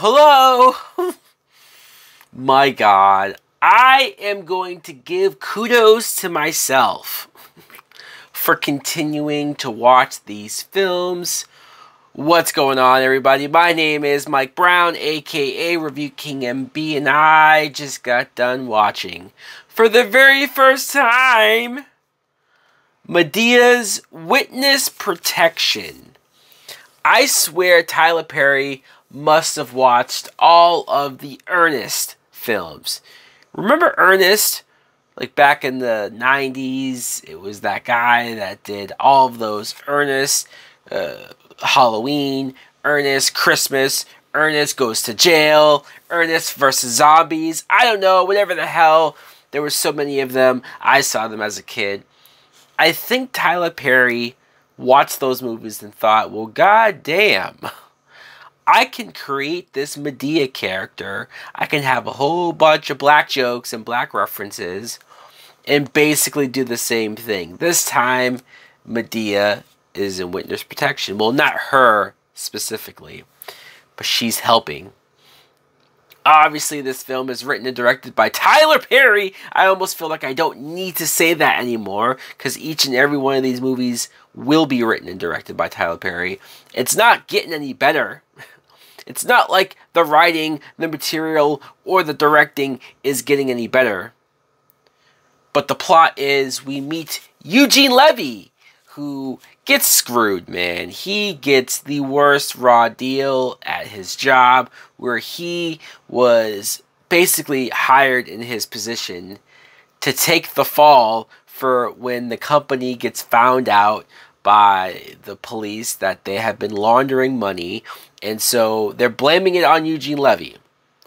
Hello. My God, I am going to give kudos to myself for continuing to watch these films. What's going on, everybody? My name is Mike Brown, aka Review King MB, and I just got done watching, for the very first time, Madea's Witness Protection. I swear Tyler Perry must have watched all of the Ernest films. Remember Ernest? Like back in the 90s, it was that guy that did all of those Ernest, Halloween, Ernest, Christmas, Ernest Goes to Jail, Ernest versus Zombies. I don't know, whatever the hell. There were so many of them. I saw them as a kid. I think Tyler Perry watched those movies and thought, well, goddamn, I can create this Madea character. I can have a whole bunch of black jokes and black references and basically do the same thing. This time, Madea is in witness protection. Well, not her specifically, but she's helping. Obviously, this film is written and directed by Tyler Perry. I almost feel like I don't need to say that anymore, because each and every one of these movies will be written and directed by Tyler Perry. It's not getting any better. It's not like the writing, the material, or the directing is getting any better. But the plot is we meet Eugene Levy, who gets screwed, man. He gets the worst raw deal at his job, where he was basically hired in his position to take the fall for when the company gets found out by the police that they have been laundering money. And so they're blaming it on Eugene Levy.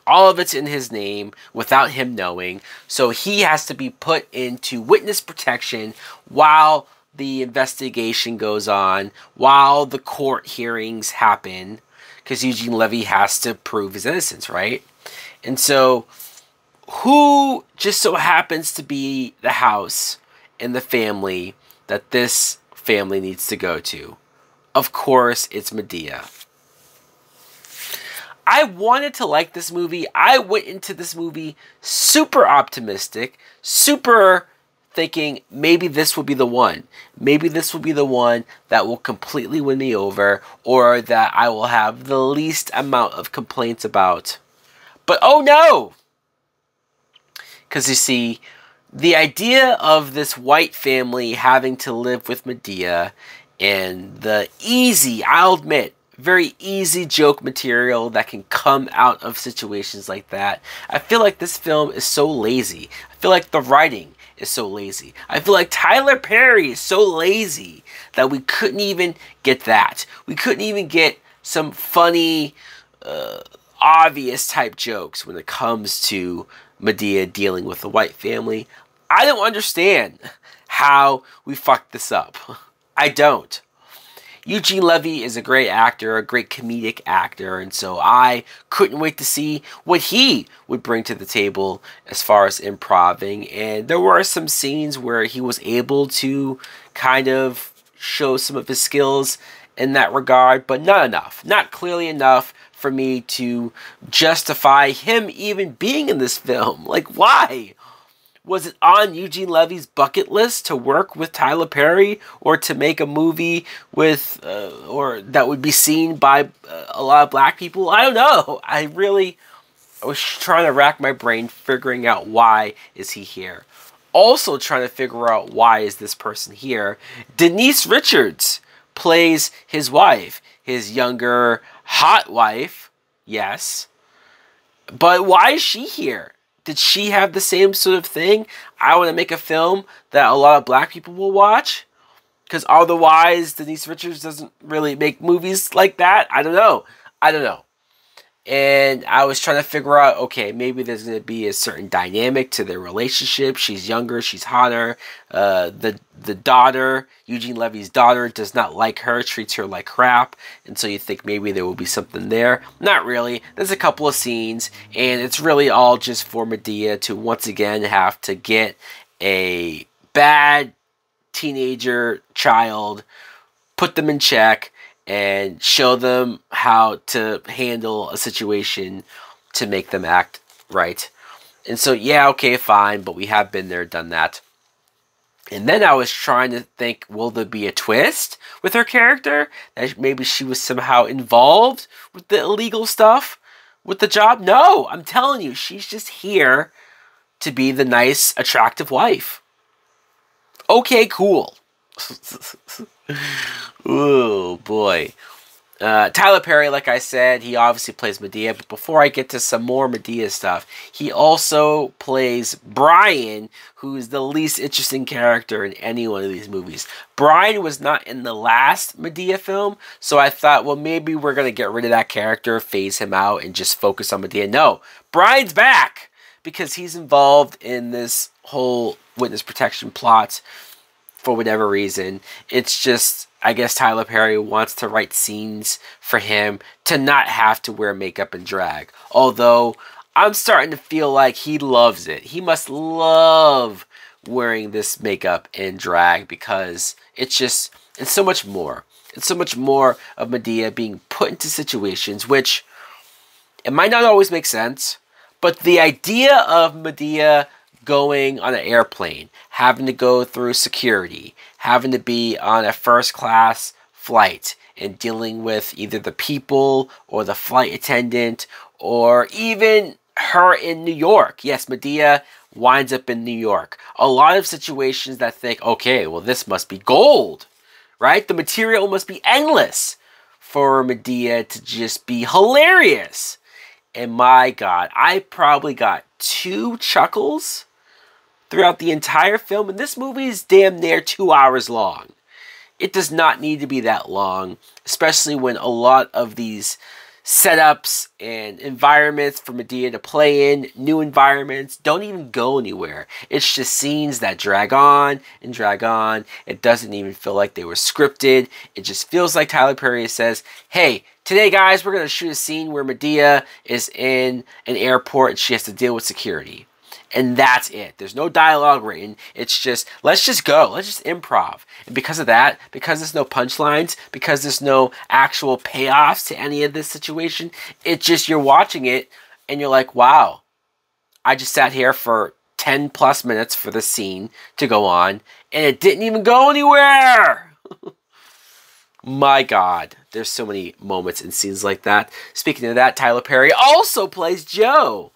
All of it's in his name without him knowing. So he has to be put into witness protection while the investigation goes on, while the court hearings happen, because Eugene Levy has to prove his innocence, right? And so who just so happens to be the house and the family that this family needs to go to? Of course, it's Madea. I wanted to like this movie. I went into this movie super optimistic, super thinking maybe this will be the one. Maybe this will be the one that will completely win me over, or that I will have the least amount of complaints about. But oh no! Because you see, the idea of this white family having to live with Madea and the easy, I'll admit, very easy joke material that can come out of situations like that. I feel like this film is so lazy. I feel like the writing is so lazy. I feel like Tyler Perry is so lazy that we couldn't even get that. We couldn't even get some funny, obvious type jokes when it comes to Madea dealing with the white family. I don't understand how we fucked this up. I don't. Eugene Levy is a great actor, a great comedic actor, and so I couldn't wait to see what he would bring to the table as far as improving. And there were some scenes where he was able to kind of show some of his skills in that regard, but not enough. Not clearly enough for me to justify him even being in this film. Like, why? Was it on Eugene Levy's bucket list to work with Tyler Perry, or to make a movie with, or that would be seen by a lot of black people? I don't know. I was trying to rack my brain figuring out why is he here. Also trying to figure out why is this person here. Denise Richards plays his wife, his younger, hot wife, yes. But why is she here? Did she have the same sort of thing? I want to make a film that a lot of black people will watch, because otherwise Denise Richards doesn't really make movies like that. I don't know. And I was trying to figure out, okay, maybe there's going to be a certain dynamic to their relationship. She's younger, she's hotter. The daughter, Eugene Levy's daughter, does not like her, treats her like crap. And so you think maybe there will be something there. Not really. There's a couple of scenes, and it's really all just for Madea to once again have to get a bad teenager child, put them in check, and show them how to handle a situation to make them act right. And so, yeah, okay, fine, but we have been there, done that. And then I was trying to think, will there be a twist with her character? That maybe she was somehow involved with the illegal stuff with the job? No, I'm telling you, she's just here to be the nice, attractive wife. Okay, cool. Ooh, boy. Tyler Perry, like I said, he obviously plays Madea, but before I get to some more Madea stuff, he also plays Brian, who's the least interesting character in any one of these movies. Brian was not in the last Madea film, so I thought, well, maybe we're going to get rid of that character, phase him out, and just focus on Madea. No, Brian's back, because he's involved in this whole witness protection plot for whatever reason. It's just, I guess Tyler Perry wants to write scenes for him to not have to wear makeup and drag. Although, I'm starting to feel like he loves it. He must love wearing this makeup and drag, because it's so much more. It's so much more of Madea being put into situations which, it might not always make sense, but the idea of Madea going on an airplane, having to go through security, having to be on a first class flight, and dealing with either the people or the flight attendant, or even her in New York. Yes, Madea winds up in New York. A lot of situations that think, okay, well, this must be gold, right? The material must be endless for Madea to just be hilarious. And my God, I probably got 2 chuckles throughout the entire film, and this movie is damn near 2 hours long. It does not need to be that long, especially when a lot of these setups and environments for Madea to play in, new environments, don't even go anywhere. It's just scenes that drag on and drag on. It doesn't even feel like they were scripted. It just feels like Tyler Perry says, hey, today, guys, we're going to shoot a scene where Madea is in an airport and she has to deal with security. And that's it. There's no dialogue written. It's just, let's just go. Let's just improv. And because of that, because there's no punchlines, because there's no actual payoffs to any of this situation, it's just, you're watching it and you're like, wow, I just sat here for 10 plus minutes for the scene to go on, and it didn't even go anywhere. My God, there's so many moments and scenes like that. Speaking of that, Tyler Perry also plays Joe,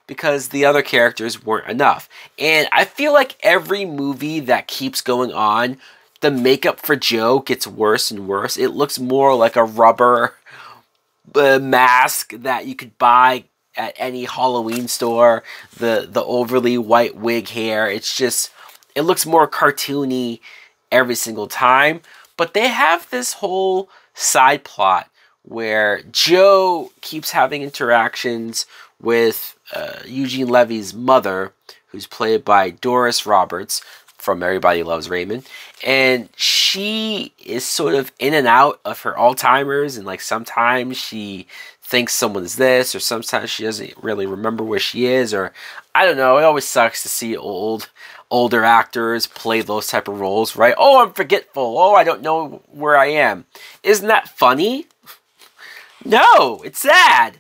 because the other characters weren't enough. And I feel like every movie that keeps going on, the makeup for Joe gets worse and worse. It looks more like a rubber mask that you could buy at any Halloween store. The overly white wig hair. It's just, it looks more cartoony every single time. But they have this whole side plot where Joe keeps having interactions with Eugene Levy's mother, who's played by Doris Roberts from Everybody Loves Raymond. And she is sort of in and out of her Alzheimer's, and like sometimes she thinks someone's this, or sometimes she doesn't really remember where she is, or I don't know. It always sucks to see older actors play those type of roles, right? Oh, I'm forgetful. Oh, I don't know where I am. Isn't that funny? No, it's sad.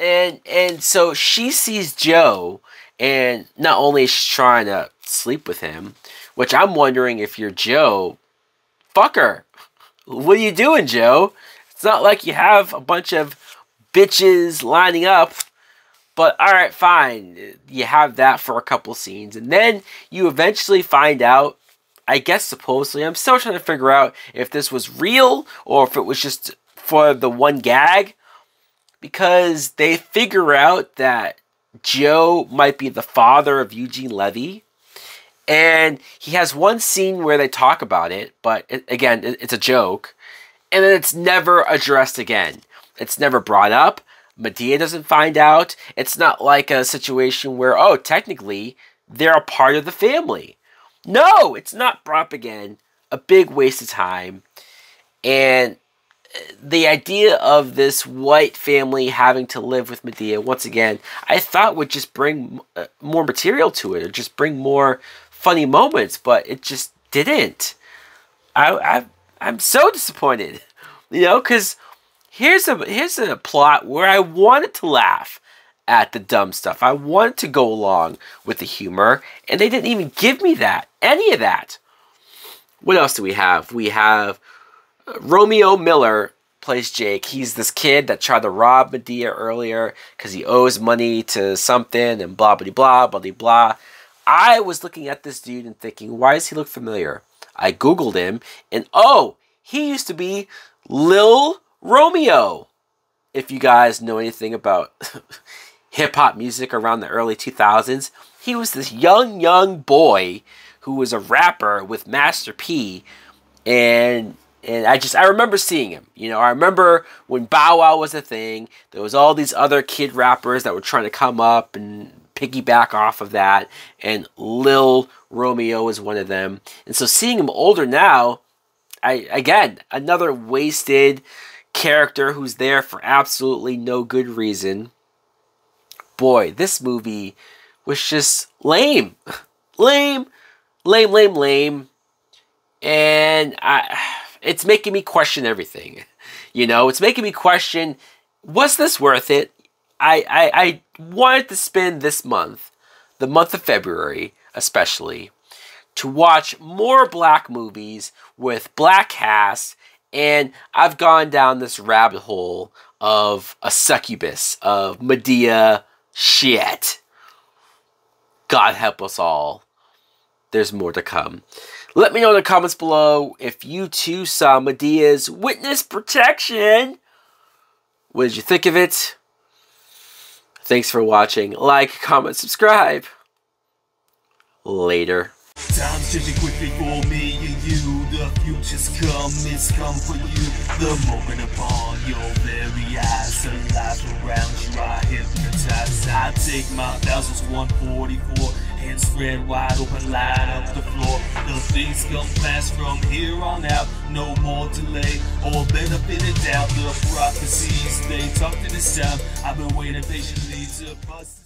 And so she sees Joe, and not only is she trying to sleep with him, which I'm wondering, if you're Joe, fuck her. What are you doing, Joe? It's not like you have a bunch of bitches lining up. But alright, fine. You have that for a couple scenes. And then you eventually find out, I guess supposedly, I'm still trying to figure out if this was real or if it was just for the one gag. Because they figure out that Joe might be the father of Eugene Levy. And he has one scene where they talk about it, but it's a joke. And then it's never addressed again. It's never brought up. Madea doesn't find out. It's not like a situation where, oh, technically, they're a part of the family. No, it's not brought up again. A big waste of time. And the idea of this white family having to live with Madea, once again, I thought would just bring more material to it, or just bring more funny moments, but it just didn't. I'm so disappointed. You know, because here's a plot where I wanted to laugh at the dumb stuff. I wanted to go along with the humor, and they didn't even give me any of that. What else do we have? We have Romeo Miller plays Jake. He's this kid that tried to rob Madea earlier because he owes money to something and blah, blah, blah, blah, blah, blah. I was looking at this dude and thinking, why does he look familiar? I Googled him, and oh, he used to be Lil Romeo. If you guys know anything about hip-hop music around the early 2000s, he was this young boy who was a rapper with Master P, and I remember seeing him. You know, I remember when Bow Wow was a thing, there was all these other kid rappers that were trying to come up and piggyback off of that, and Lil Romeo was one of them. And so seeing him older now, again, another wasted character who's there for absolutely no good reason. Boy, this movie was just lame. Lame. And it's making me question everything. You know, it's making me question, was this worth it? I wanted to spend this month, the month of February especially, to watch more black movies with black casts, and I've gone down this rabbit hole of a succubus, of Madea shit. God help us all. There's more to come. Let me know in the comments below if you too saw Madea's Witness Protection. What did you think of it? Thanks for watching. Like, comment, subscribe. Later. Time's changing quickly for me and you. The future's come, it's come for you. The moment upon your very eyes, the lives around you are hypnotized. I take my 1,144 and spread wide open, light up the floor. The things come fast from here on out. No more delay or benefit in doubt. The prophecies they talked in this time. I've been waiting patiently to bust.